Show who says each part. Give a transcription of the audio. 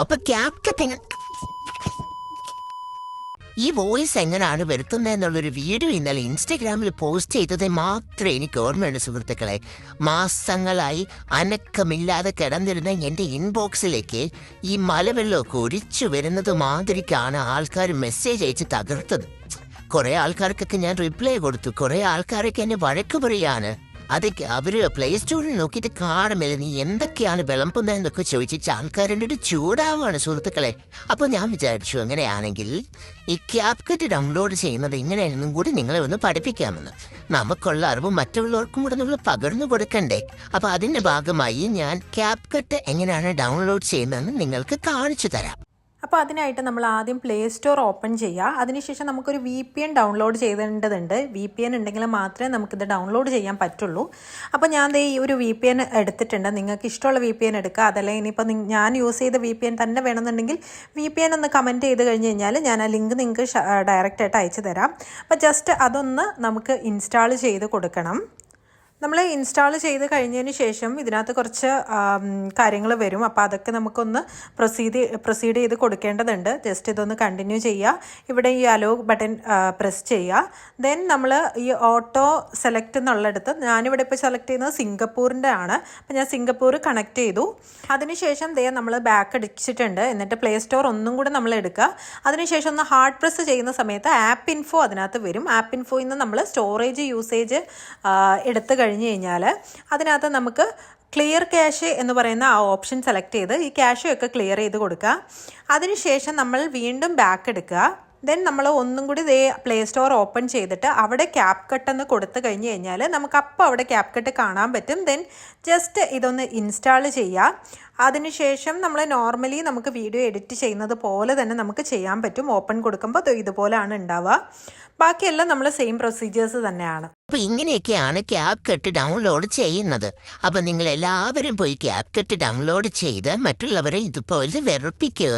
Speaker 1: അപ്പൊ ക്യാപ്കട്ട് ഈ വോയിസ് എങ്ങനെയാണ് വരുത്തുന്നതെന്നുള്ളൊരു വീഡിയോ ഇന്നലെ ഇൻസ്റ്റഗ്രാമിൽ പോസ്റ്റ് ചെയ്തത് മാത്രമേ എനിക്ക് ഓർമ്മയുണ്ട് സുഹൃത്തുക്കളെ. മാസങ്ങളായി അനക്കമില്ലാതെ കിടന്നിരുന്ന എൻ്റെ ഇൻബോക്സിലേക്ക് ഈ മലവെള്ളമൊക്കെ ഒഴിച്ചു വരുന്നത് മാതിരിക്കാണ് ആൾക്കാർ മെസ്സേജ് അയച്ച് തകർത്തത്. കുറേ ആൾക്കാർക്കൊക്കെ ഞാൻ റിപ്ലൈ കൊടുത്തു. കുറേ ആൾക്കാരൊക്കെ എന്നെ വഴക്ക് പറയാണ്. അതൊക്കെ അവര് പ്ലേ സ്റ്റോറിൽ നോക്കിയിട്ട് കാണുമില്ല നീ എന്തൊക്കെയാണ് വിളമ്പുന്നതെന്നൊക്കെ ചോദിച്ചിട്ട് ആൾക്കാരുടെ ചൂടാവാണ് സുഹൃത്തുക്കളെ. അപ്പോൾ ഞാൻ വിചാരിച്ചു അങ്ങനെയാണെങ്കിൽ ഈ ക്യാപ്കട്ട് ഡൗൺലോഡ് ചെയ്യുന്നത് ഇങ്ങനെയാണെന്നും കൂടി നിങ്ങളെ ഒന്ന് പഠിപ്പിക്കാമെന്ന്. നമുക്കുള്ള അറിവ് മറ്റുള്ളവർക്കും കൂടെ നമ്മൾ പകർന്നു കൊടുക്കണ്ടേ. അപ്പോൾ അതിൻ്റെ ഭാഗമായി ഞാൻ ക്യാപ്കട്ട് എങ്ങനെയാണ് ഡൗൺലോഡ് ചെയ്യുന്നതെന്ന് നിങ്ങൾക്ക് കാണിച്ചു തരാം.
Speaker 2: അപ്പോൾ അതിനായിട്ട് നമ്മൾ ആദ്യം പ്ലേ സ്റ്റോർ ഓപ്പൺ ചെയ്യുക. അതിനുശേഷം നമുക്കൊരു VPN ഡൗൺലോഡ് ചെയ്തേണ്ടതുണ്ട്. VPN ഉണ്ടെങ്കിൽ മാത്രമേ നമുക്കിത് ഡൗൺലോഡ് ചെയ്യാൻ പറ്റുള്ളൂ. അപ്പോൾ ഞാൻ ഈ ഒരു VPN എടുത്തിട്ടുണ്ട്. നിങ്ങൾക്ക് ഇഷ്ടമുള്ള VPN എടുക്കുക. അതല്ല ഇനിയിപ്പോൾ ഞാൻ യൂസ് ചെയ്ത VPN തന്നെ വേണമെന്നുണ്ടെങ്കിൽ VPN ഒന്ന് കമൻറ്റ് ചെയ്ത് കഴിഞ്ഞ് കഴിഞ്ഞാൽ ഞാൻ ആ ലിങ്ക് നിങ്ങൾക്ക് ഡയറക്റ്റായിട്ട് അയച്ചു തരാം. അപ്പോൾ ജസ്റ്റ് അതൊന്ന് നമുക്ക് ഇൻസ്റ്റാൾ ചെയ്ത് കൊടുക്കണം. നമ്മൾ ഇൻസ്റ്റാൾ ചെയ്ത് കഴിഞ്ഞതിന് ശേഷം ഇതിനകത്ത് കുറച്ച് കാര്യങ്ങൾ വരും. അപ്പോൾ അതൊക്കെ നമുക്കൊന്ന് പ്രൊസീഡ് ചെയ്ത് കൊടുക്കേണ്ടതുണ്ട്. ജസ്റ്റ് ഇതൊന്ന് കണ്ടിന്യൂ ചെയ്യുക. ഇവിടെ ഈ അലോ ബട്ടൺ പ്രസ് ചെയ്യുക. ദെൻ നമ്മൾ ഈ ഓട്ടോ സെലക്ട് എന്നുള്ളിടത്ത് ഞാനിവിടെ ഇപ്പോൾ സെലക്ട് ചെയ്യുന്നത് സിംഗപ്പൂരിൻ്റെ ആണ്. അപ്പോൾ ഞാൻ സിംഗപ്പൂർ കണക്ട് ചെയ്തു. അതിനുശേഷം നമ്മൾ ബാക്ക് അടിച്ചിട്ടുണ്ട്. എന്നിട്ട് പ്ലേ സ്റ്റോർ ഒന്നും കൂടെ നമ്മൾ എടുക്കുക. അതിനുശേഷം ഒന്ന് ഹാർഡ് പ്രസ് ചെയ്യുന്ന സമയത്ത് ആപ്പ് ഇൻഫോ അതിനകത്ത് വരും. ആപ്പ് ഇൻഫോയിൽ നിന്ന് നമ്മൾ സ്റ്റോറേജ് യൂസേജ് എടുത്ത് കഴിഞ്ഞ് കഴിഞ്ഞാൽ അതിനകത്ത് നമുക്ക് ക്ലിയർ ക്യാഷ് എന്ന് പറയുന്ന ആ ഓപ്ഷൻ സെലക്ട് ചെയ്ത് ഈ ക്യാഷൊക്കെ ക്ലിയർ ചെയ്ത് കൊടുക്കുക. അതിനുശേഷം നമ്മൾ വീണ്ടും ബാക്ക് എടുക്കുക. ദെൻ നമ്മൾ ഒന്നും കൂടി പ്ലേ സ്റ്റോർ ഓപ്പൺ ചെയ്തിട്ട് അവിടെ ക്യാപ്കട്ട് എന്ന് കൊടുത്തു കഴിഞ്ഞ് കഴിഞ്ഞാൽ നമുക്കപ്പോൾ അവിടെ ക്യാപ്കട്ട് കാണാൻ പറ്റും. ദെൻ ജസ്റ്റ് ഇതൊന്ന് ഇൻസ്റ്റാൾ ചെയ്യുക. അതിനുശേഷം നമ്മൾ നോർമലി നമുക്ക് വീഡിയോ എഡിറ്റ് ചെയ്യുന്നത് പോലെ തന്നെ നമുക്ക് ചെയ്യാൻ പറ്റും. ഓപ്പൺ കൊടുക്കുമ്പോൾ ഇതുപോലെയാണ് ഉണ്ടാവുക. ബാക്കിയെല്ലാം നമ്മൾ സെയിം പ്രൊസീജിയേഴ്സ് തന്നെയാണ്.
Speaker 1: അപ്പോൾ ഇങ്ങനെയൊക്കെയാണ് ക്യാപ്കട്ട് ഡൗൺലോഡ് ചെയ്യുന്നത്. അപ്പോൾ നിങ്ങൾ എല്ലാവരും പോയി ക്യാപ്കട്ട് ഡൗൺലോഡ് ചെയ്ത് മറ്റുള്ളവരെ ഇതുപോലെ വെറുപ്പിക്കുക.